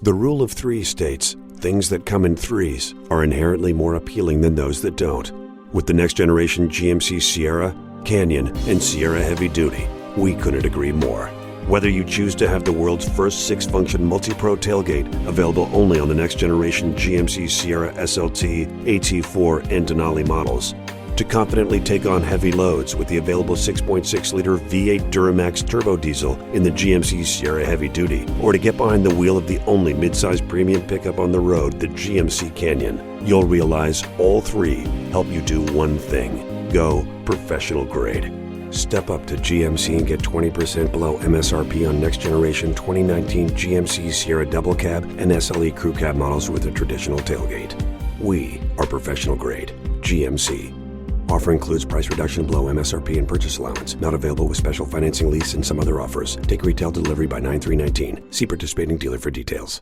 The rule of three states, things that come in threes are inherently more appealing than those that don't. With the next generation GMC Sierra, Canyon, and Sierra Heavy Duty, we couldn't agree more. Whether you choose to have the world's first 6-function multi-pro tailgate, available only on the next generation GMC Sierra SLT, AT4, and Denali models, to confidently take on heavy loads with the available 6.6-liter V8 Duramax turbo diesel in the GMC Sierra Heavy Duty, or to get behind the wheel of the only midsize premium pickup on the road, the GMC Canyon, you'll realize all three help you do one thing: go professional grade. Step up to GMC and get 20% below MSRP on next generation 2019 GMC Sierra Double Cab and SLE Crew Cab models with a traditional tailgate. We are professional grade. GMC. Offer includes price reduction below MSRP and purchase allowance. Not available with special financing, lease, and some other offers. Take retail delivery by 9/3/19. See participating dealer for details.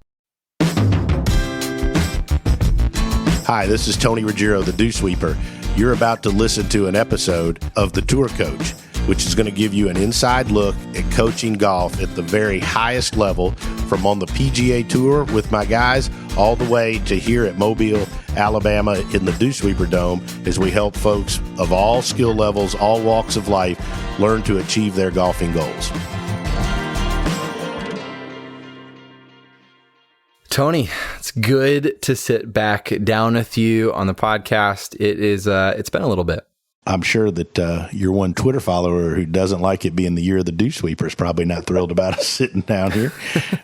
Hi, this is Tony Ruggiero, the Dew Sweeper. You're about to listen to an episode of The Tour Coach, which is going to give you an inside look at coaching golf at the very highest level, from on the PGA Tour with my guys all the way to here at Mobile, Alabama in the Dew Sweeper Dome, as we help folks of all skill levels, all walks of life, learn to achieve their golfing goals. Tony, it's good to sit back down with you on the podcast. It's been a little bit. I'm sure that your one Twitter follower who doesn't like it being the year of the Dew Sweeper is probably not thrilled about us sitting down here.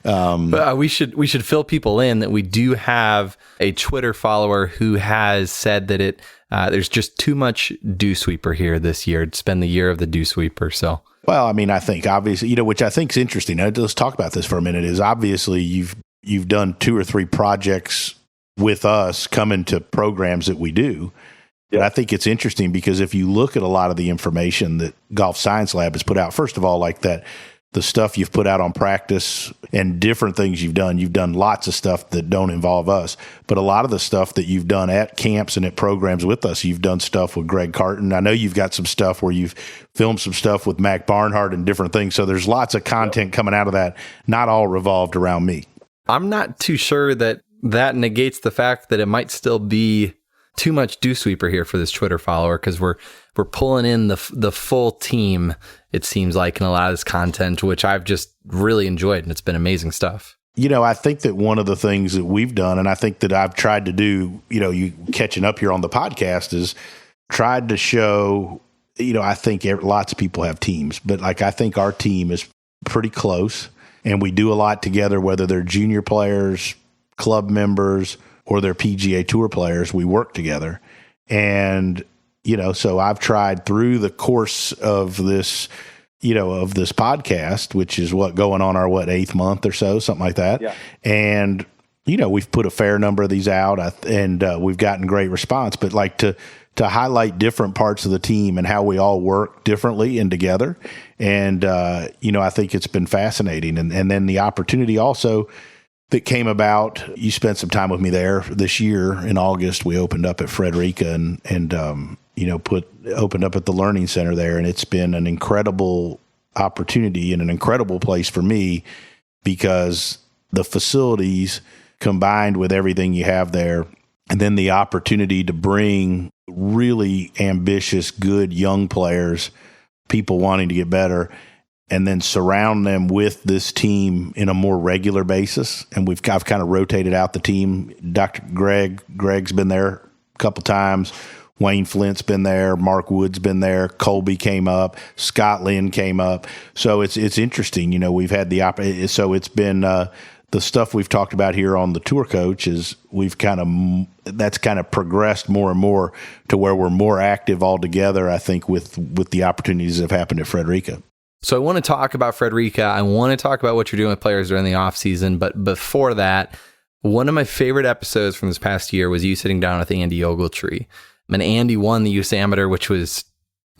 But we should fill people in that we do have a Twitter follower who has said that there's just too much Dew Sweeper here this year. It's been the year of the Dew Sweeper. So, well, I mean, I think obviously, which I think is interesting. Let's talk about this for a minute. Is obviously you've done 2 or 3 projects with us coming to programs that we do. But I think it's interesting because if you look at a lot of the information that Golf Science Lab has put out, first of all, like that, the stuff you've put out on practice and different things you've done lots of stuff that don't involve us. But a lot of the stuff that you've done at camps and at programs with us, you've done stuff with Greg Carton. I know you've got some stuff where you've filmed some stuff with Mac Barnhart and different things. So there's lots of content coming out of that, not all revolved around me. I'm not too sure that negates the fact that it might still be too much Dew Sweeper here for this Twitter follower, because we're pulling in the full team, it seems like, in a lot of this content, which I've just really enjoyed, and it's been amazing stuff. I think that one of the things that we've done, and I think that I've tried to do, you catching up here on the podcast, is tried to show, I think lots of people have teams, but like I think our team is pretty close, and we do a lot together, whether they're junior players, club members, or they're PGA Tour players. We work together. And, so I've tried through the course of this, of this podcast, which is going on our 8th month or so, something like that. Yeah. And, we've put a fair number of these out and we've gotten great response, but like to highlight different parts of the team and how we all work differently and together. And, I think it's been fascinating. And then the opportunity also that came about, you spent some time with me there this year in August. We opened up at Frederica and opened up at the Learning Center there. And it's been an incredible opportunity and an incredible place for me, because the facilities combined with everything you have there, and then the opportunity to bring really ambitious, good young players, people wanting to get better, and then surround them with this team in a more regular basis. And I've kind of rotated out the team. Dr. Greg's been there a couple times. Wayne Flint's been there. Mark Wood's been there. Colby came up. Scott Lynn came up. So it's interesting. We've had so it's been the stuff we've talked about here on the Tour Coach is that's kind of progressed more and more to where we're more active all together, I think, with the opportunities that have happened at Frederica. So I want to talk about Frederica. I want to talk about what you're doing with players during the off season. But before that, one of my favorite episodes from this past year was you sitting down with Andy Ogletree. Andy won the US Amateur, which was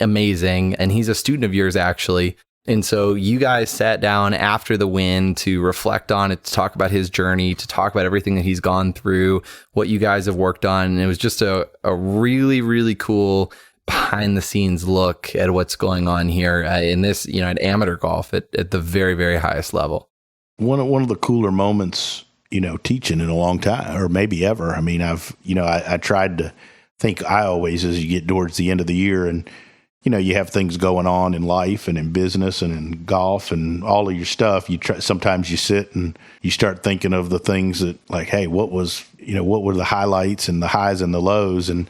amazing. And he's a student of yours, actually. And so you guys sat down after the win to reflect on it, to talk about his journey, to talk about everything that he's gone through, what you guys have worked on. And it was just a really, really cool behind the scenes look at what's going on here in this, at amateur golf at the very, very highest level. One of the cooler moments teaching in a long time, or maybe ever. I mean, I tried to think I always, as you get towards the end of the year and, you have things going on in life and in business and in golf and all of your stuff. Sometimes you sit and you start thinking of the things that, like, hey, what were the highlights and the highs and the lows? And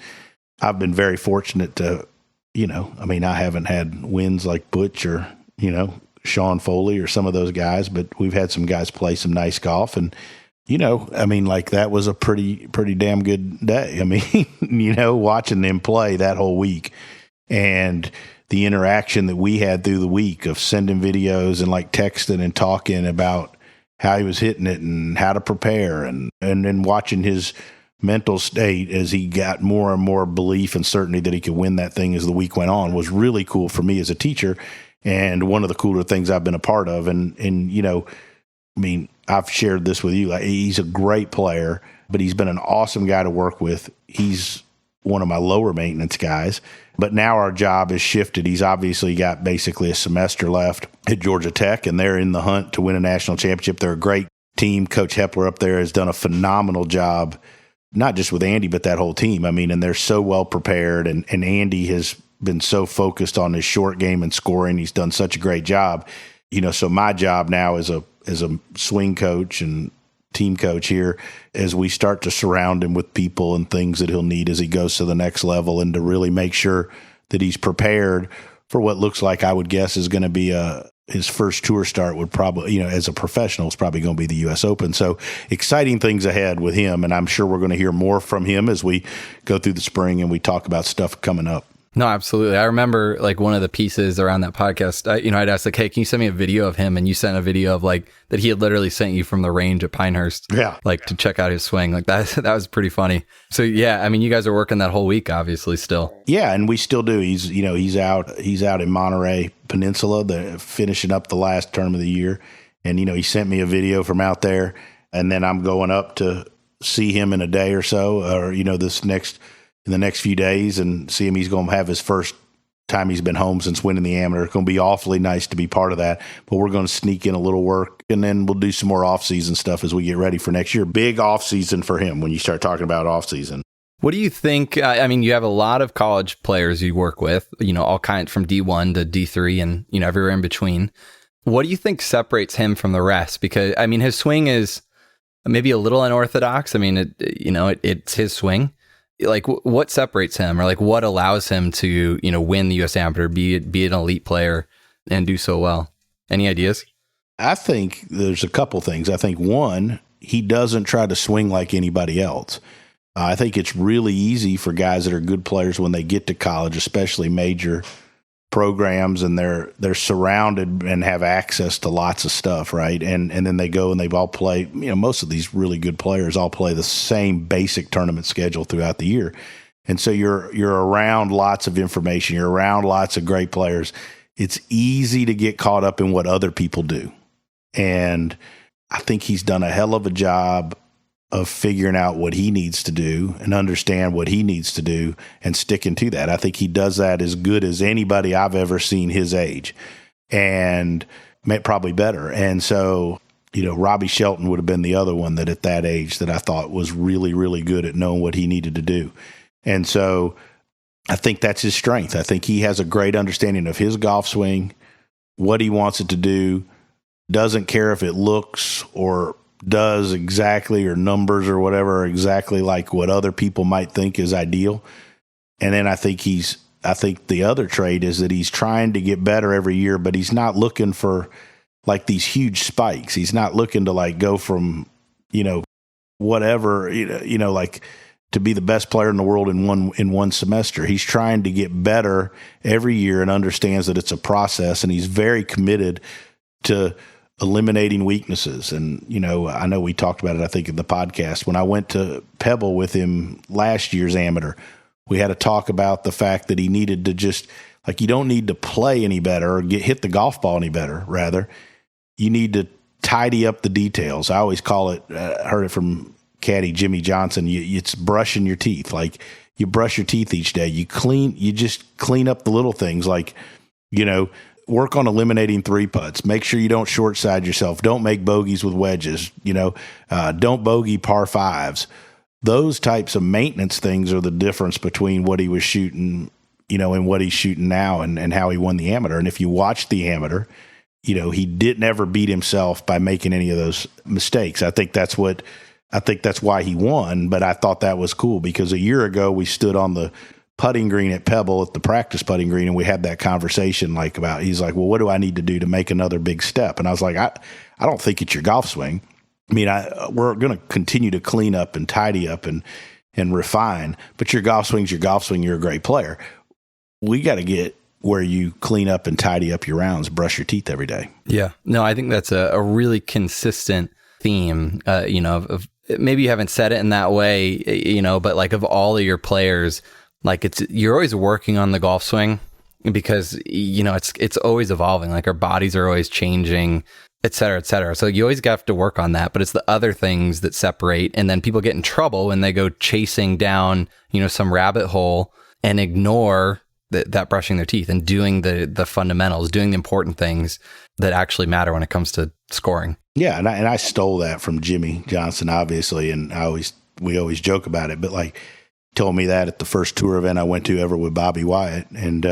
I've been very fortunate to, I haven't had wins like Butch or, Sean Foley or some of those guys, but we've had some guys play some nice golf. And, that was a pretty damn good day. I mean, watching them play that whole week and the interaction that we had through the week of sending videos and like texting and talking about how he was hitting it and how to prepare and then watching his mental state as he got more and more belief and certainty that he could win that thing as the week went on was really cool for me as a teacher. And one of the cooler things I've been a part of. And I've shared this with you. Like, he's a great player, but he's been an awesome guy to work with. He's one of my lower maintenance guys, but now our job has shifted. He's obviously got basically a semester left at Georgia Tech, and they're in the hunt to win a national championship. They're a great team. Coach Hepler up there has done a phenomenal job, not just with Andy, but that whole team. And they're so well prepared, and Andy has been so focused on his short game and scoring. He's done such a great job. So my job now as a swing coach and team coach here, as we start to surround him with people and things that he'll need as he goes to the next level, and to really make sure that he's prepared for what looks like, I would guess, is going to be his first tour start would probably, as a professional, is probably going to be the U.S. Open. So exciting things ahead with him, and I'm sure we're going to hear more from him as we go through the spring and we talk about stuff coming up. No, absolutely. I remember like one of the pieces around that podcast, I'd asked like, hey, can you send me a video of him? And you sent a video of like that he had literally sent you from the range at Pinehurst, to check out his swing. Like that was pretty funny. So yeah, you guys are working that whole week, obviously still. Yeah. And we still do. He's out in Monterey Peninsula, finishing up the last term of the year. And, he sent me a video from out there, and then I'm going up to see him in a day or so, or, in the next few days, and see him. He's going to have his first time he's been home since winning the amateur. It's going to be awfully nice to be part of that, but we're going to sneak in a little work, and then we'll do some more off-season stuff as we get ready for next year. Big off-season for him when you start talking about off-season. What do you think? You have a lot of college players you work with, all kinds from D1 to D3 and, everywhere in between. What do you think separates him from the rest? Because, his swing is maybe a little unorthodox. It's his swing. Like, what separates him, or like what allows him to, win the U.S. Amateur, be an elite player and do so well? Any ideas? I think there's a couple things. I think one, he doesn't try to swing like anybody else. I think it's really easy for guys that are good players when they get to college, especially major programs, and they're surrounded and have access to lots of stuff, right? And then they go and they've all play, most of these really good players all play the same basic tournament schedule throughout the year. And so you're around lots of information, you're around lots of great players. It's easy to get caught up in what other people do. And I think he's done a hell of a job of figuring out what he needs to do and understand what he needs to do and sticking to that. I think he does that as good as anybody I've ever seen his age, and probably better. And so, Robbie Shelton would have been the other one that at that age that I thought was really, really good at knowing what he needed to do. And so I think that's his strength. I think he has a great understanding of his golf swing, what he wants it to do, doesn't care if it looks or does exactly, or numbers or whatever, are exactly like what other people might think is ideal. And then I think the other trait is that he's trying to get better every year, but he's not looking for like these huge spikes. He's not looking to like go from, whatever, like to be the best player in the world in one semester. He's trying to get better every year and understands that it's a process, and he's very committed to eliminating weaknesses. And, I know we talked about it, I think, in the podcast. When I went to Pebble with him last year's amateur, we had a talk about the fact that he needed to just, like, you don't need to play any better or hit the golf ball any better. Rather, you need to tidy up the details. I always call it, I heard it from caddy Jimmy Johnson, it's brushing your teeth. Like, you brush your teeth each day. You just clean up the little things, like, work on eliminating 3 putts. Make sure you don't short side yourself. Don't make bogeys with wedges. Don't bogey par 5s. Those types of maintenance things are the difference between what he was shooting, and what he's shooting now and how he won the amateur. And if you watch the amateur, he didn't ever beat himself by making any of those mistakes. I think that's why he won, but I thought that was cool because a year ago we stood on the putting green at Pebble at the practice putting green, and we had that conversation he's like, well, what do I need to do to make another big step? And I was like, I don't think it's your golf swing. I mean, we're going to continue to clean up and tidy up and refine, but your golf swing's your golf swing. You're a great player. We got to get where you clean up and tidy up your rounds, brush your teeth every day. Yeah. No, I think that's a really consistent theme, of maybe you haven't said it in that way, but like of all of your players, like you're always working on the golf swing because, it's always evolving. Like our bodies are always changing, et cetera, et cetera. So you always have to work on that, but it's the other things that separate. And then people get in trouble when they go chasing down, some rabbit hole and ignore that brushing their teeth and doing the fundamentals, doing the important things that actually matter when it comes to scoring. Yeah. And I stole that from Jimmy Johnson, obviously. And we always joke about it, but like told me that at the first tour event I went to ever with Bobby Wyatt. And,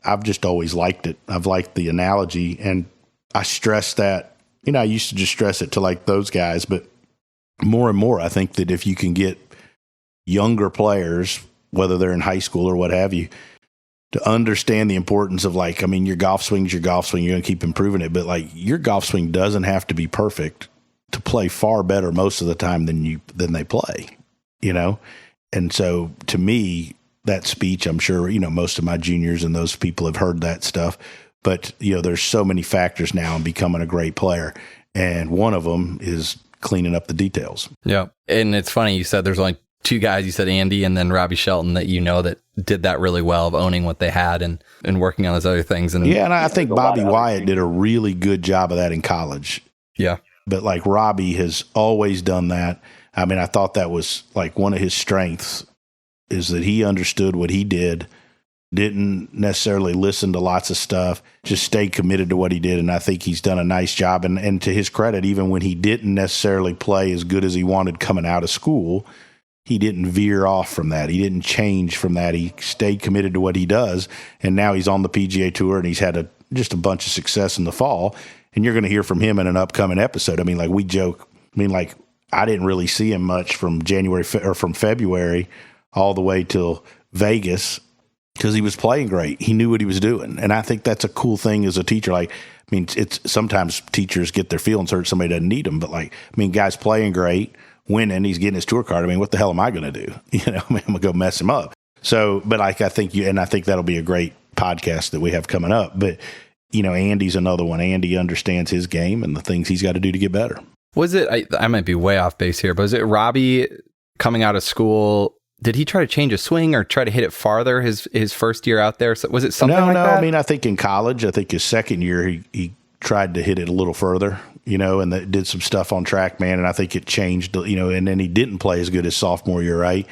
I've just always liked it. I've liked the analogy, and I stress that, I used to just stress it to like those guys, but more and more, I think that if you can get younger players, whether they're in high school or what have you, to understand the importance of your golf swing's your golf swing, you're going to keep improving it. But like your golf swing doesn't have to be perfect to play far better most of the time than they play, And so to me, that speech, I'm sure, most of my juniors and those people have heard that stuff, but there's so many factors now in becoming a great player. And one of them is cleaning up the details. Yeah. And it's funny, you said there's only 2 guys, you said Andy and then Robbie Shelton, that that did that really well of owning what they had and working on those other things. And yeah, and I think Bobby Wyatt did a really good job of that in college. Yeah. But like Robbie has always done that. I mean, I thought that was like one of his strengths is that he understood what he did, didn't necessarily listen to lots of stuff, just stayed committed to what he did. And I think he's done a nice job. And to his credit, even when he didn't necessarily play as good as he wanted coming out of school, he didn't veer off from that. He didn't change from that. He stayed committed to what he does. And now he's on the PGA Tour, and he's had just a bunch of success in the fall. And you're going to hear from him in an upcoming episode. I mean, like we joke. I mean, like I didn't really see him much from from February all the way till Vegas because he was playing great. He knew what he was doing. And I think that's a cool thing as a teacher. Like, I mean, it's sometimes teachers get their feelings hurt. Somebody doesn't need them. But like, I mean, guy's playing great, winning, he's getting his tour card. I mean, what the hell am I going to do? I mean, I'm going to go mess him up. So, but like, I think that'll be a great podcast that we have coming up. But, Andy's another one. Andy understands his game and the things he's got to do to get better. Was it, I might be way off base here, but was it Robbie coming out of school? Did he try to change a swing or try to hit it farther his first year out there? So was it something like that? No. I mean, I think in college, his second year, he tried to hit it a little further, and did some stuff on TrackMan. And I think it changed, and then he didn't play as good as sophomore year, right?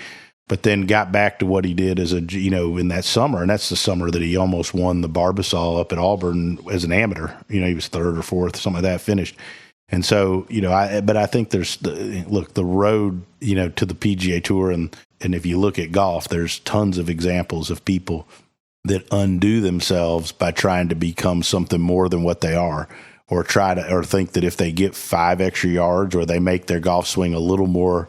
But then got back to what he did as in that summer. And that's the summer that he almost won the Barbasol up at Auburn as an amateur. He was 3rd or 4th, something like that, finished. And so, but I think there's the road, to the PGA Tour. And if you look at golf, there's tons of examples of people that undo themselves by trying to become something more than what they are, or think that if they get 5 extra yards or they make their golf swing a little more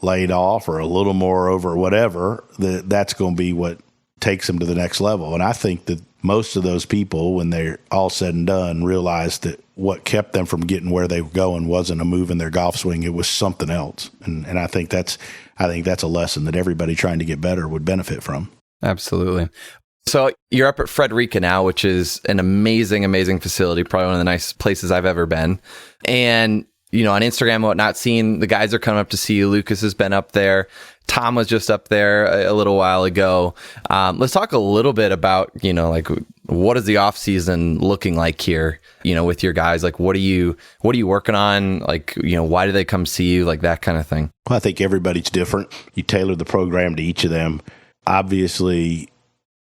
laid off or a little more over whatever, that's going to be what takes them to the next level. And I think that most of those people, when they're all said and done, realize that what kept them from getting where they were going wasn't a move in their golf swing. It was something else. And I think that's a lesson that everybody trying to get better would benefit from. Absolutely. So you're up at Frederica now, which is an amazing, amazing facility, probably one of the nicest places I've ever been. And, on Instagram and whatnot, seeing the guys are coming up to see you. Lucas has been up there. Tom was just up there a little while ago. Let's talk a little bit about, what is the off season looking like here, with your guys? Like, what are you working on? Like, why do they come see you? Like that kind of thing. Well, I think everybody's different. You tailor the program to each of them. Obviously,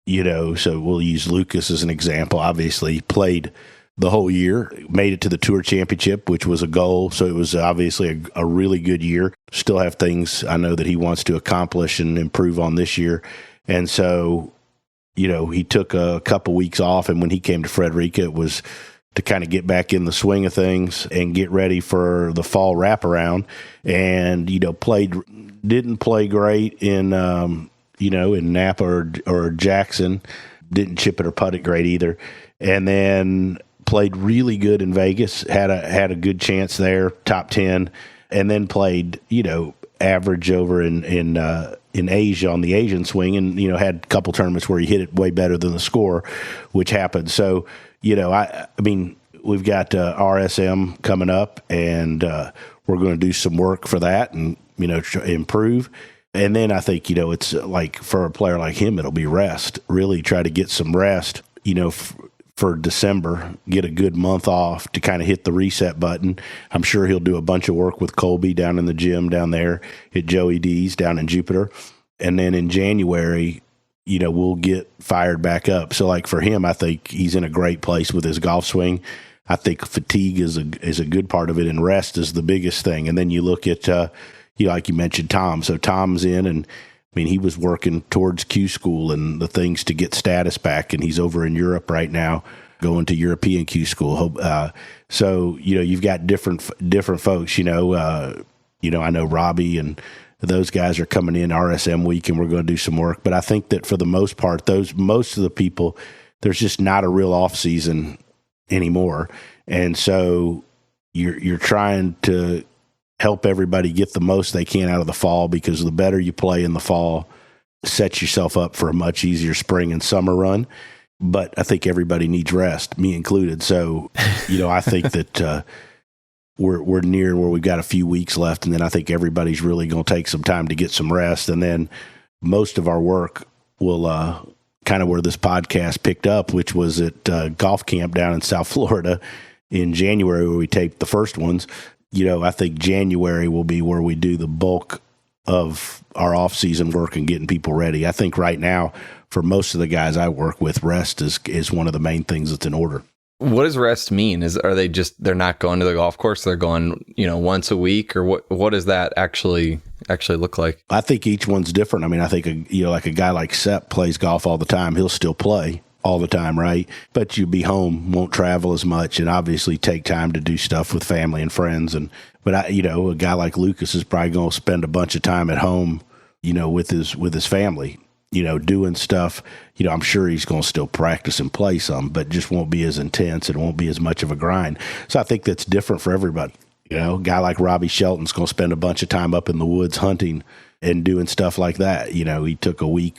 So we'll use Lucas as an example. Obviously, played the whole year, made it to the Tour Championship, which was a goal. So it was obviously a really good year. Still have things I know that he wants to accomplish and improve on this year. And so, he took a couple weeks off. And when he came to Frederica, it was to kind of get back in the swing of things and get ready for the fall wraparound. And, didn't play great in, in Napa or Jackson. Didn't chip it or putt it great either. And then played really good in Vegas, had a good chance there, top 10, and then played, average over in Asia on the Asian swing, and, had a couple tournaments where he hit it way better than the score, which happened. So, I mean, we've got RSM coming up, and we're going to do some work for that and, improve. And then I think, it's like for a player like him, it'll be rest, really try to get some rest, for December, get a good month off to kind of hit the reset button. I'm sure he'll do a bunch of work with Colby down in the gym down there at Joey D's down in Jupiter. And then in January, we'll get fired back up. So like for him, I think he's in a great place with his golf swing. I think fatigue is a good part of it, and rest is the biggest thing. And then you look at, like you mentioned, Tom. So Tom's in, and I mean, he was working towards Q school and the things to get status back, and he's over in Europe right now going to European Q school. So, you've got different folks, I know Robbie and those guys are coming in RSM week, and we're going to do some work. But I think that for the most part, most of the people, there's just not a real off season anymore. And so you're trying to help everybody get the most they can out of the fall, because the better you play in the fall sets yourself up for a much easier spring and summer run. But I think everybody needs rest, me included. So, I think that we're near where we've got a few weeks left, and then I think everybody's really going to take some time to get some rest. And then most of our work will kind of where this podcast picked up, which was at golf camp down in South Florida in January, where we taped the first ones. I think January will be where we do the bulk of our off-season work and getting people ready. I think right now, for most of the guys I work with, rest is one of the main things that's in order. What does rest mean? They're not going to the golf course? They're going, once a week, or what does that actually look like? I think each one's different. I mean, I think like a guy like Sepp plays golf all the time. He'll still play all the time, right? But you'll be home, won't travel as much, and obviously take time to do stuff with family and friends. But a guy like Lucas is probably going to spend a bunch of time at home, with his family, doing stuff. I'm sure he's going to still practice and play some, but just won't be as intense. It won't be as much of a grind. So I think that's different for everybody. A guy like Robbie Shelton's going to spend a bunch of time up in the woods hunting and doing stuff like that. He took a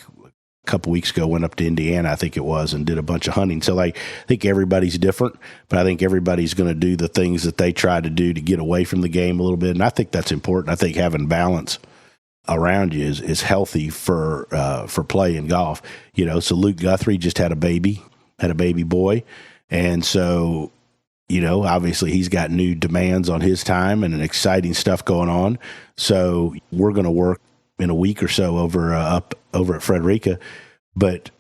couple weeks ago, went up to Indiana, I think it was, and did a bunch of hunting. So I think everybody's different, but I think everybody's going to do the things that they try to do to get away from the game a little bit. And I think that's important. I think having balance around you is healthy for playing golf. So Luke Guthrie just had a baby boy. And so, obviously he's got new demands on his time and an exciting stuff going on. So we're going to work in a week or so over at Frederica, but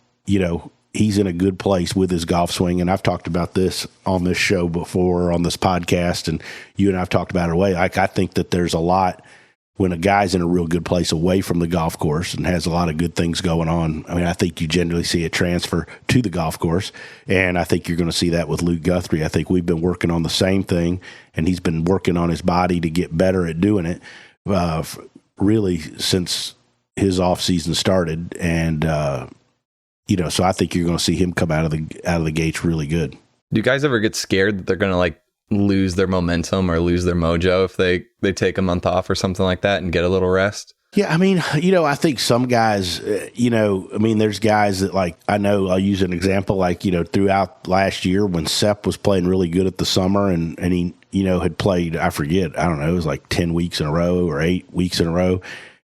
he's in a good place with his golf swing. And I've talked about this on this show before, on this podcast, and you and I've talked about it away. Like, I think that there's a lot when a guy's in a real good place away from the golf course and has a lot of good things going on. I mean, I think you generally see a transfer to the golf course, and I think you're going to see that with Luke Guthrie. I think we've been working on the same thing, and he's been working on his body to get better at doing it. Really since his off season started, and so I think you're going to see him come out of the gates really good. Do you guys ever get scared that they're going to lose their momentum or lose their mojo if they take a month off or something like that and get a little rest? Yeah, I mean, I think some guys, there's guys that I know, I'll use an example, throughout last year when Sepp was playing really good at the summer and he, had played, I forget, I don't know, it was 10 weeks in a row or 8 weeks in a row,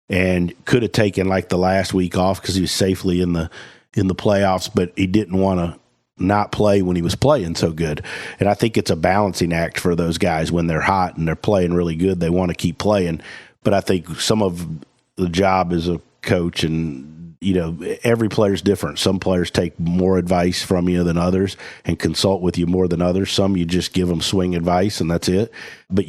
and could have taken the last week off because he was safely in the playoffs, but he didn't want to not play when he was playing so good. And I think it's a balancing act for those guys when they're hot and they're playing really good. They want to keep playing. But I think some of the job as a coach and, every player's different. Some players take more advice from you than others and consult with you more than others. Some you just give them swing advice and that's it. But,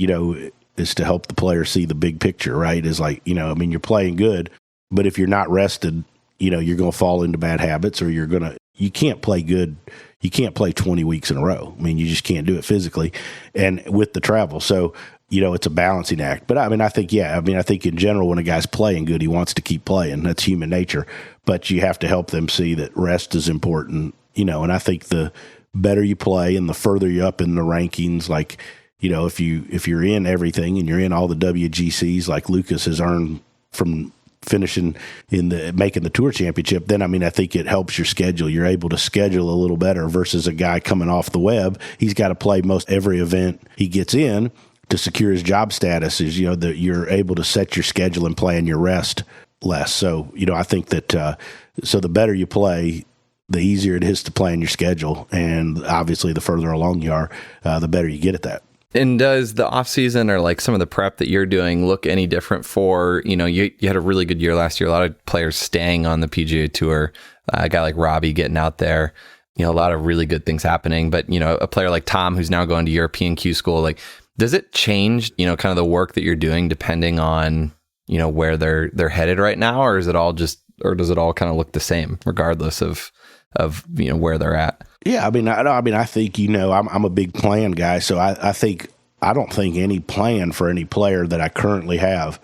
is to help the player see the big picture, right? Is like, you're playing good, but if you're not rested, you're going to fall into bad habits or you can't play good. You can't play 20 weeks in a row. I mean, you just can't do it physically and with the travel. So, it's a balancing act. But I think in general, when a guy's playing good, he wants to keep playing. That's human nature. But you have to help them see that rest is important, and I think the better you play and the further you up in the rankings, like, if you're in everything and you're in all the WGCs like Lucas has earned from finishing making the tour championship, then I think it helps your schedule. You're able to schedule a little better versus a guy coming off the web. He's got to play most every event he gets in to secure his job status. Is that you're able to set your schedule and plan your rest less. So I think that so the better you play, the easier it is to plan your schedule, and obviously the further along you are, the better you get at that. And does the off season or like some of the prep that you're doing look any different for, you had a really good year last year, a lot of players staying on the PGA Tour, a guy like Robbie getting out there, a lot of really good things happening. But, a player like Tom, who's now going to European Q school, like, does it change, kind of the work that you're doing depending on, where they're headed right now? Or is it all does it all kind of look the same regardless of where they're at? Yeah, I think I'm a big plan guy, so I don't think any plan for any player that I currently have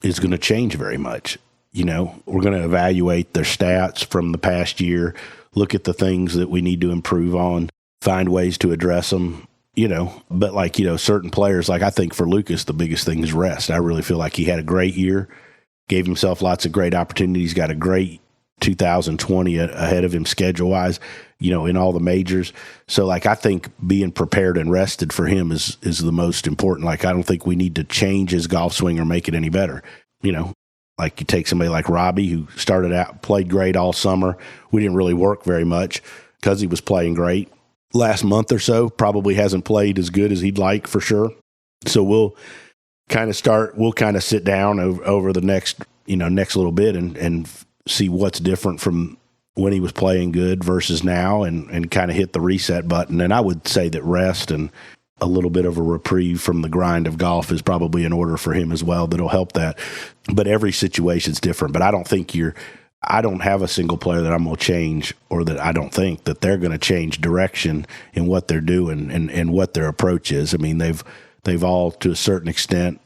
is going to change very much. We're going to evaluate their stats from the past year, look at the things that we need to improve on, find ways to address them. But like certain players, like I think for Lucas the biggest thing is rest. I really feel like he had a great year, gave himself lots of great opportunities, got a great 2020 ahead of him schedule wise, in all the majors. So like, I think being prepared and rested for him is the most important. Like, I don't think we need to change his golf swing or make it any better. Like you take somebody like Robbie, who started out, played great all summer. We didn't really work very much because he was playing great. Last month or so, probably hasn't played as good as he'd like for sure. So we'll kind of sit down over the next little bit and see what's different from when he was playing good versus now, and kind of hit the reset button. And I would say that rest and a little bit of a reprieve from the grind of golf is probably in order for him as well. That'll help that. But every situation's different. But I don't have a single player that I'm going to change, or that I don't think that they're going to change direction in what they're doing and what their approach is. I mean, they've all, to a certain extent,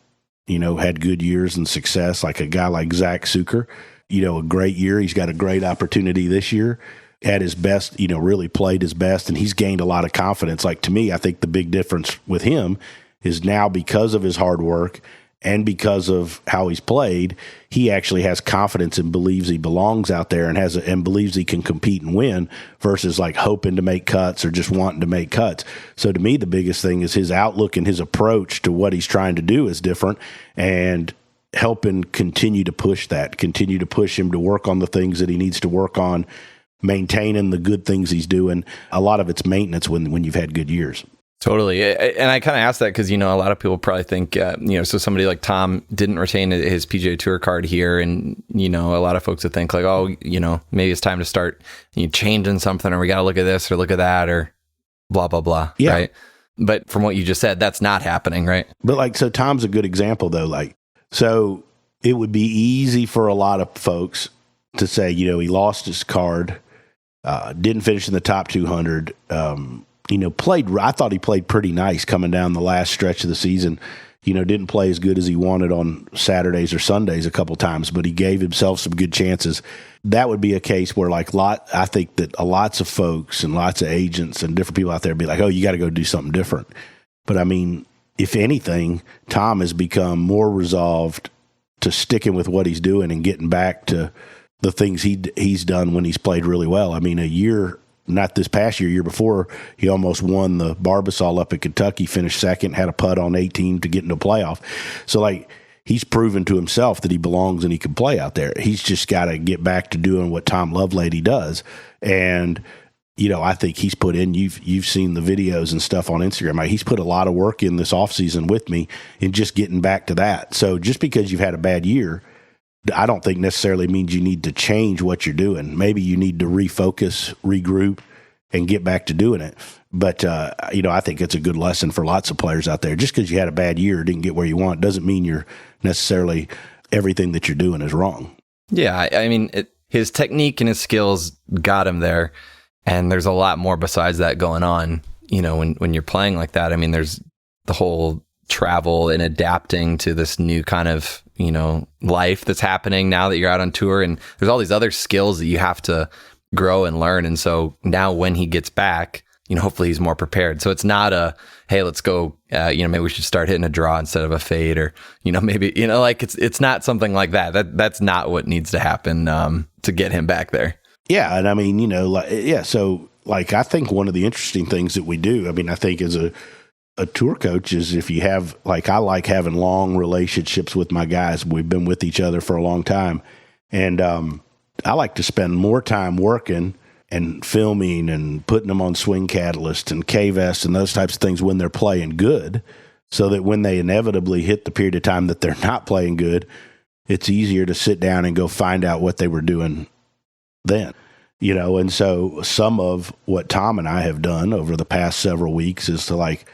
had good years and success. Like a guy like Zach Suker, a great year. He's got a great opportunity this year. At his best, really played his best, and he's gained a lot of confidence. Like, to me, I think the big difference with him is now, because of his hard work and because of how he's played, he actually has confidence and believes he belongs out there and believes he can compete and win, versus like hoping to make cuts or just wanting to make cuts. So to me, the biggest thing is his outlook and his approach to what he's trying to do is different, and helping continue to push him to work on the things that he needs to work on, maintaining the good things he's doing. A lot of it's maintenance when you've had good years. Totally. And I kind of asked that because, a lot of people probably think, so somebody like Tom didn't retain his PGA Tour card here. And, a lot of folks would think like, oh, maybe it's time to start changing something, or we got to look at this or look at that or blah, blah, blah. Yeah. Right. But from what you just said, that's not happening. Right. But so Tom's a good example though. So it would be easy for a lot of folks to say, he lost his card, didn't finish in the top 200, I thought he played pretty nice coming down the last stretch of the season. Didn't play as good as he wanted on Saturdays or Sundays a couple times, but he gave himself some good chances. That would be a case where I think that lots of folks and lots of agents and different people out there would be like, oh, you got to go do something different. But I mean, if anything, Tom has become more resolved to sticking with what he's doing and getting back to the things he's done when he's played really well. I mean, not this past year before, he almost won the Barbasol up at Kentucky, finished second, had a putt on 18 to get into a playoff. So he's proven to himself that he belongs and he can play out there. He's just got to get back to doing what Tom Lovelady does. And, I think he's put in, you've seen the videos and stuff on Instagram. He's put a lot of work in this offseason with me in just getting back to that. So just because you've had a bad year I don't think necessarily means you need to change what you're doing. Maybe you need to refocus, regroup, and get back to doing it. But, I think it's a good lesson for lots of players out there. Just because you had a bad year or didn't get where you want doesn't mean you're necessarily everything that you're doing is wrong. Yeah, I mean, his technique and his skills got him there. And there's a lot more besides that going on, when you're playing like that. I mean, there's the whole travel and adapting to this new kind of, life that's happening now that you're out on tour. And there's all these other skills that you have to grow and learn. And so now when he gets back, hopefully he's more prepared. So it's not hey, let's go, maybe we should start hitting a draw instead of a fade, or, maybe, it's not something like that. That's not what needs to happen to get him back there. Yeah. And I mean, so like, I think one of the interesting things that we do, I mean, I think as a tour coach is if you have, like, I like having long relationships with my guys. We've been with each other for a long time. And I like to spend more time working and filming and putting them on Swing Catalyst and K-Vest and those types of things when they're playing good, so that when they inevitably hit the period of time that they're not playing good, it's easier to sit down and go find out what they were doing then, and so some of what Tom and I have done over the past several weeks is to, like,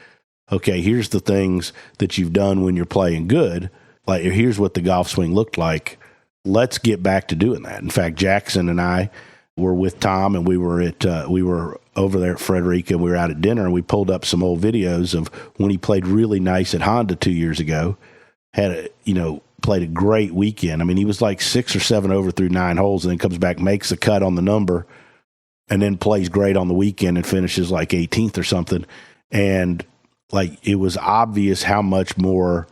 okay, here's the things that you've done when you're playing good. Like, here's what the golf swing looked like. Let's get back to doing that. In fact, Jackson and I were with Tom, and we were over there at Frederica, and we were out at dinner, and we pulled up some old videos of when he played really nice at Honda 2 years ago, played a great weekend. I mean, he was like 6 or 7 over through 9 holes, and then comes back, makes a cut on the number, and then plays great on the weekend and finishes like 18th or something. And, like, it was obvious how much more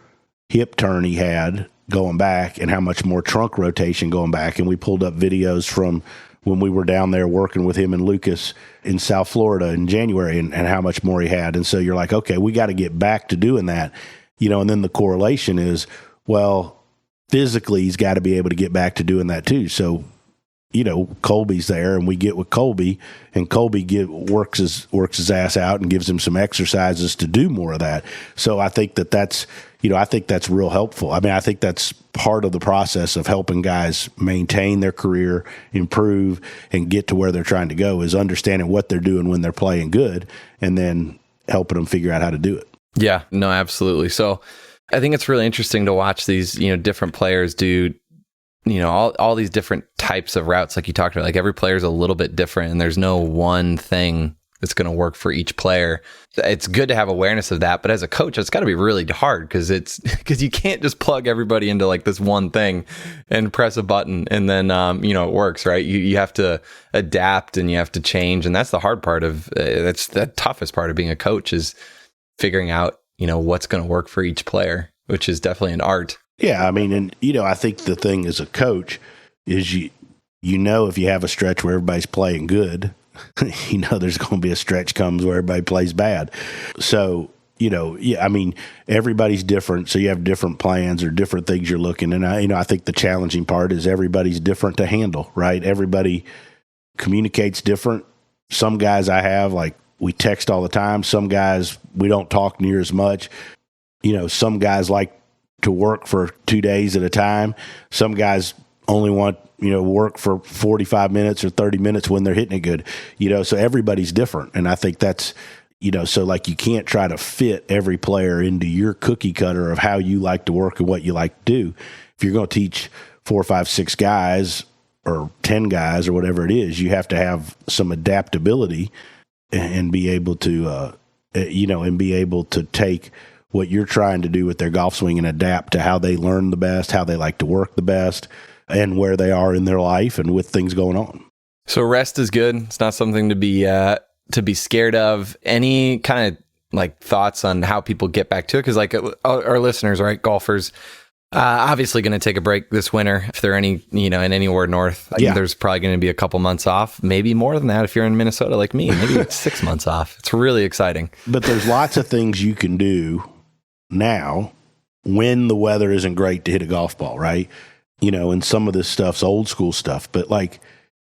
hip turn he had going back and how much more trunk rotation going back. And we pulled up videos from when we were down there working with him and Lucas in South Florida in January, and how much more he had. And so you're like, okay, we got to get back to doing that, and then the correlation is, well, physically he's got to be able to get back to doing that too. So, Colby's there, and we get with Colby, and Colby works his ass out and gives him some exercises to do more of that. So I think that's real helpful. I mean, I think that's part of the process of helping guys maintain their career, improve, and get to where they're trying to go, is understanding what they're doing when they're playing good, and then helping them figure out how to do it. Yeah, no, absolutely. So I think it's really interesting to watch these, different players do, all these different types of routes, like you talked about. Like, every player is a little bit different, and there's no one thing that's going to work for each player. It's good to have awareness of that, but as a coach, it's got to be really hard, because you can't just plug everybody into like this one thing and press a button and then it works, right? You have to adapt and you have to change, and that's the hard part of that's the toughest part of being a coach, is figuring out what's going to work for each player, which is definitely an art. Yeah, I mean, and I think the thing as a coach is if you have a stretch where everybody's playing good, there's going to be a stretch comes where everybody plays bad. So, I mean, everybody's different. So you have different plans or different things you're looking. And I think the challenging part is everybody's different to handle, right? Everybody communicates different. Some guys we text all the time. Some guys, we don't talk near as much. Some guys like to work for 2 days at a time. Some guys only want, work for 45 minutes or 30 minutes when they're hitting it good, so everybody's different. And I think that's, so like, you can't try to fit every player into your cookie cutter of how you like to work and what you like to do. If you're going to teach 4, 5, 6 guys or 10 guys or whatever it is, you have to have some adaptability and be able to, take what you're trying to do with their golf swing and adapt to how they learn the best, how they like to work the best, and where they are in their life and with things going on. So rest is good. It's not something to be scared of. Any kind of like thoughts on how people get back to it? Because like our listeners, right, golfers, obviously going to take a break this winter. If they're in anywhere north, there's probably going to be a couple months off, maybe more than that if you're in Minnesota like me, maybe 6 months off. It's really exciting. But there's lots of things you can do now when the weather isn't great to hit a golf ball, right? And some of this stuff's old school stuff, but like,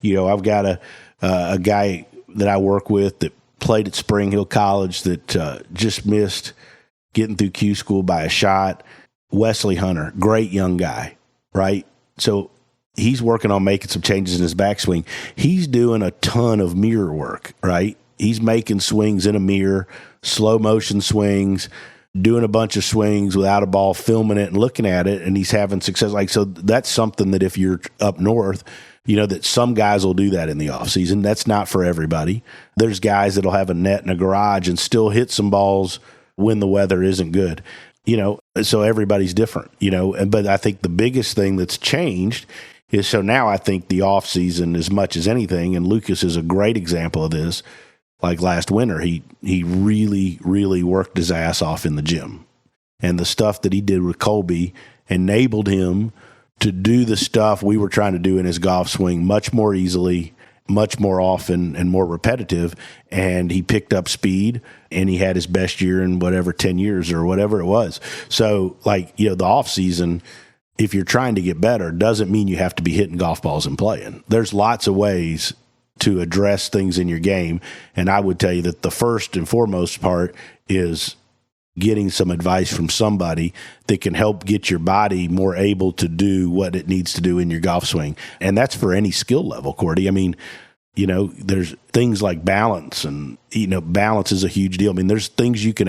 I've got a guy that I work with that played at Spring Hill College that just missed getting through Q school by a shot. Wesley Hunter, great young guy, right? So he's working on making some changes in his backswing. He's doing a ton of mirror work, right? He's making swings in a mirror, slow motion swings, doing a bunch of swings without a ball, filming it and looking at it, and he's having success. Like, so that's something that if you're up north, you know, that some guys will do that in the off season. That's not for everybody. There's guys that'll have a net in a garage and still hit some balls when the weather isn't good, you know, so everybody's different, you know. But I think the biggest thing that's changed is, so now I think the off season, as much as anything, and Lucas is a great example of this, like last winter, he really, really worked his ass off in the gym. And the stuff that he did with Colby enabled him to do the stuff we were trying to do in his golf swing much more easily, much more often, and more repetitive. And he picked up speed, and he had his best year in 10 years or whatever it was. So, like, you know, the off season, if you're trying to get better, doesn't mean you have to be hitting golf balls and playing. There's lots of ways to address things in your game. And I would tell you that the first and foremost part is getting some advice from somebody that can help get your body more able to do what it needs to do in your golf swing. And that's for any skill level, Cordie. I mean, you know, there's things like balance, and, you know, balance is a huge deal. I mean, there's things you can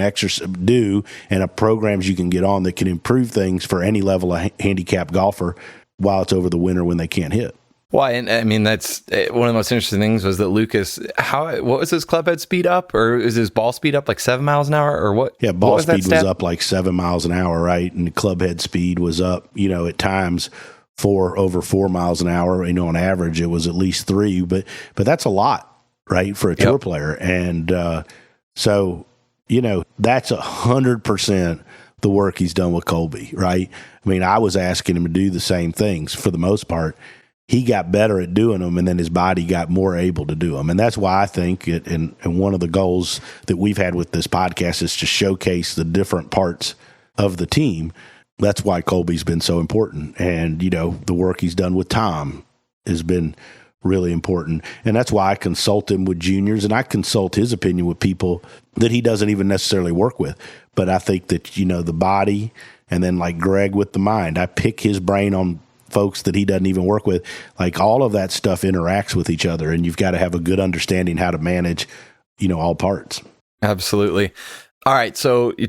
do and programs you can get on that can improve things for any level of handicap golfer while it's over the winter when they can't hit. Well, and I mean, that's one of the most interesting things was that Lucas, what was his club head speed up, or is his ball speed up like 7 miles an hour, or what? Yeah, ball speed was up like 7 miles an hour, right? And the club head speed was up, you know, at times over 4 miles an hour. You know, on average, it was at least 3, but that's a lot, right, for a tour player. And so, you know, that's 100% the work he's done with Colby, right? I mean, I was asking him to do the same things for the most part. He got better at doing them, and then his body got more able to do them. And that's why I think and one of the goals that we've had with this podcast is to showcase the different parts of the team. That's why Colby's been so important. And, you know, the work he's done with Tom has been really important. And that's why I consult him with juniors, and I consult his opinion with people that he doesn't even necessarily work with. But I think that, you know, the body, and then like Greg with the mind, I pick his brain on folks that he doesn't even work with. Like, all of that stuff interacts with each other, and you've got to have a good understanding how to manage, you know, all parts. Absolutely. All right. So you're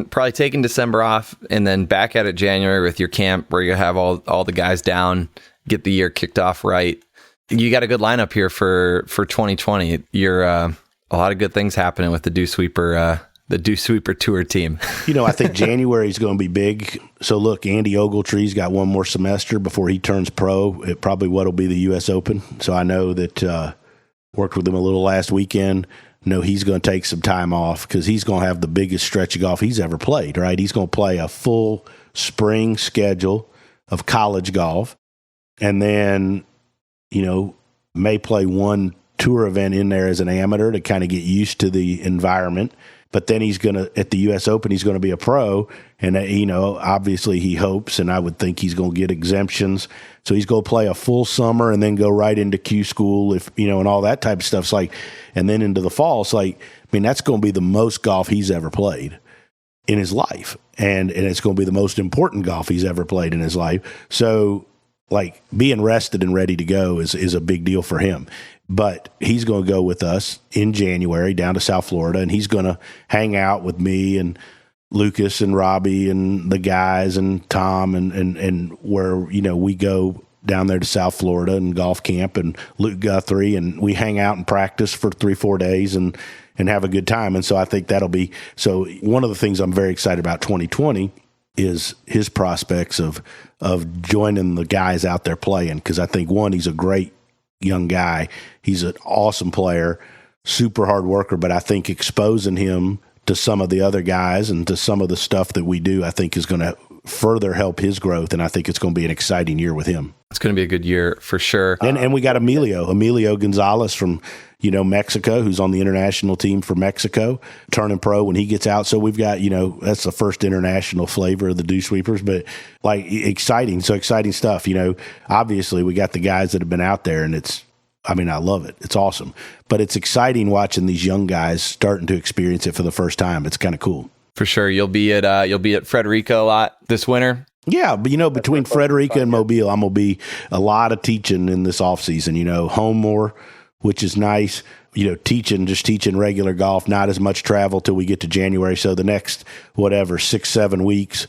probably taking December off, and then back at it January with your camp where you have all the guys down, get the year kicked off right. You got a good lineup here for 2020. You're a lot of good things happening with the Dew Sweeper Tour team. You know, I think January is going to be big. So look, Andy Ogletree's got one more semester before he turns pro at probably what'll be the U.S. Open. So I know that worked with him a little last weekend. No, he's going to take some time off because he's going to have the biggest stretch of golf he's ever played, right? He's going to play a full spring schedule of college golf, and then, you know, may play one tour event in there as an amateur to kind of get used to the environment. But then he's going to, at the U.S. Open, he's going to be a pro. And, you know, obviously he hopes, and I would think he's going to get exemptions. So he's going to play a full summer and then go right into Q school, if, you know, and all that type of stuff. It's like, and then into the fall. It's like, I mean, that's going to be the most golf he's ever played in his life. And it's going to be the most important golf he's ever played in his life. So, like, being rested and ready to go is a big deal for him. But he's going to go with us in January down to South Florida, and he's going to hang out with me and Lucas and Robbie and the guys and Tom and where, you know, we go down there to South Florida and golf camp, and Luke Guthrie, and we hang out and practice for 3-4 days and have a good time. And so I think that'll be, so one of the things I'm very excited about 2020 is his prospects of joining the guys out there playing. Because I think, one, he's a great young guy. He's an awesome player, super hard worker, but I think exposing him to some of the other guys and to some of the stuff that we do, I think is going to further help his growth. And I think it's going to be an exciting year with him. It's going to be a good year for sure. And we got Emilio Gonzalez from, you know, Mexico, who's on the international team for Mexico, turning pro when he gets out. So we've got, you know, that's the first international flavor of the Dew Sweepers, but like exciting stuff. You know, obviously we got the guys that have been out there, and I love it. It's awesome, but it's exciting watching these young guys starting to experience it for the first time. It's kind of cool. For sure. You'll be at Frederica a lot this winter. Yeah, but between Frederica and Mobile, I'm going to be a lot of teaching in this off season. Home more, which is nice. Teaching regular golf, not as much travel till we get to January. So the next, 6-7 weeks,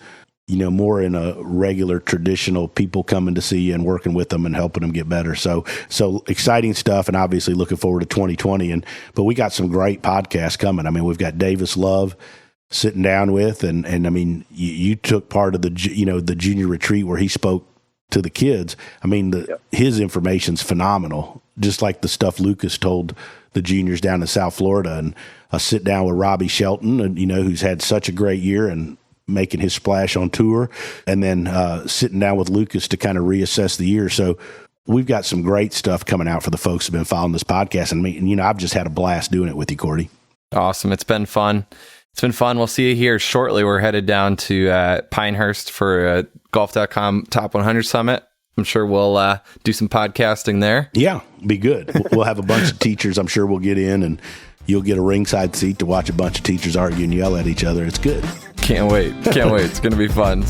more in a regular traditional people coming to see you and working with them and helping them get better. So exciting stuff, and obviously looking forward to 2020. But we got some great podcasts coming. I mean, we've got Davis Love sitting down with, and I mean, you took part of the junior retreat where he spoke to the kids. I mean, his information's phenomenal, just like the stuff Lucas told the juniors down in South Florida. And I sit down with Robbie Shelton, and who's had such a great year and making his splash on tour, and then sitting down with Lucas to kind of reassess the year. So we've got some great stuff coming out for the folks who've been following this podcast. And I've just had a blast doing it with you, Cordie. Awesome. It's been fun. We'll see you here shortly. We're headed down to Pinehurst for a golf.com Top 100 Summit. I'm sure we'll do some podcasting there. Yeah, be good. We'll have a bunch of teachers. I'm sure we'll get in, and you'll get a ringside seat to watch a bunch of teachers argue and yell at each other. It's good. Can't wait. It's going to be fun.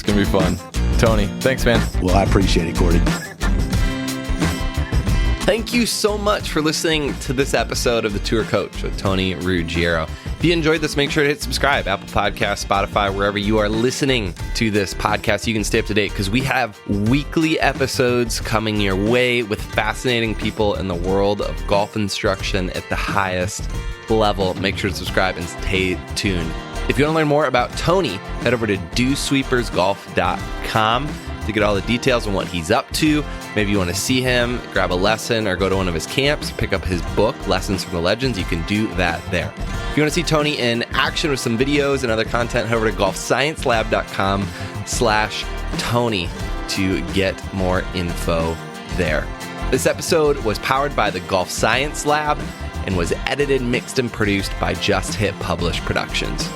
Tony, thanks, man. Well, I appreciate it, Cordie. Thank you so much for listening to this episode of The Tour Coach with Tony Ruggiero. If you enjoyed this, make sure to hit subscribe, Apple Podcasts, Spotify, wherever you are listening to this podcast. You can stay up to date because we have weekly episodes coming your way with fascinating people in the world of golf instruction at the highest level. Make sure to subscribe and stay tuned. If you want to learn more about Tony, head over to dewsweepersgolf.com to get all the details on what he's up to. Maybe you want to see him, grab a lesson, or go to one of his camps, pick up his book, Lessons from the Legends. You can do that there. If you want to see Tony in action with some videos and other content, head over to golfsciencelab.com/Tony to get more info there. This episode was powered by the Golf Science Lab and was edited, mixed, and produced by Just Hit Publish Productions.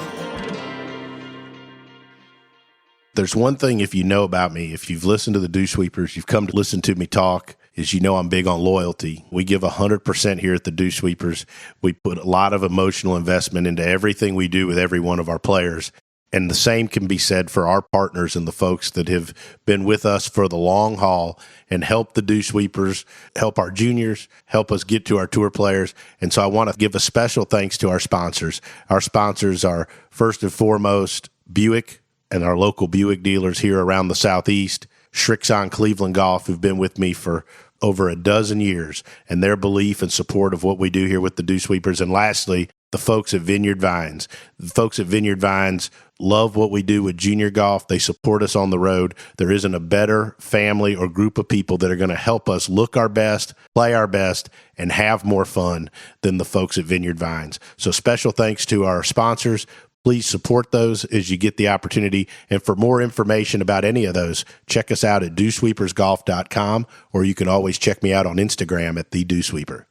There's one thing, if you know about me, if you've listened to the Dew Sweepers, you've come to listen to me talk, is I'm big on loyalty. We give 100% here at the Dew Sweepers. We put a lot of emotional investment into everything we do with every one of our players. And the same can be said for our partners and the folks that have been with us for the long haul and help the Dew Sweepers, help our juniors, help us get to our tour players. And so I want to give a special thanks to our sponsors. Our sponsors are, first and foremost, Buick and our local Buick dealers here around the Southeast, Shrixon Cleveland Golf, who've been with me for over a dozen years, and their belief and support of what we do here with the Dew Sweepers. And lastly, the folks at Vineyard Vines. The folks at Vineyard Vines love what we do with junior golf. They support us on the road. There isn't a better family or group of people that are going to help us look our best, play our best, and have more fun than the folks at Vineyard Vines. So special thanks to our sponsors. Please support those as you get the opportunity. And for more information about any of those, check us out at dewsweepersgolf.com, or you can always check me out on Instagram at @thedewsweeper.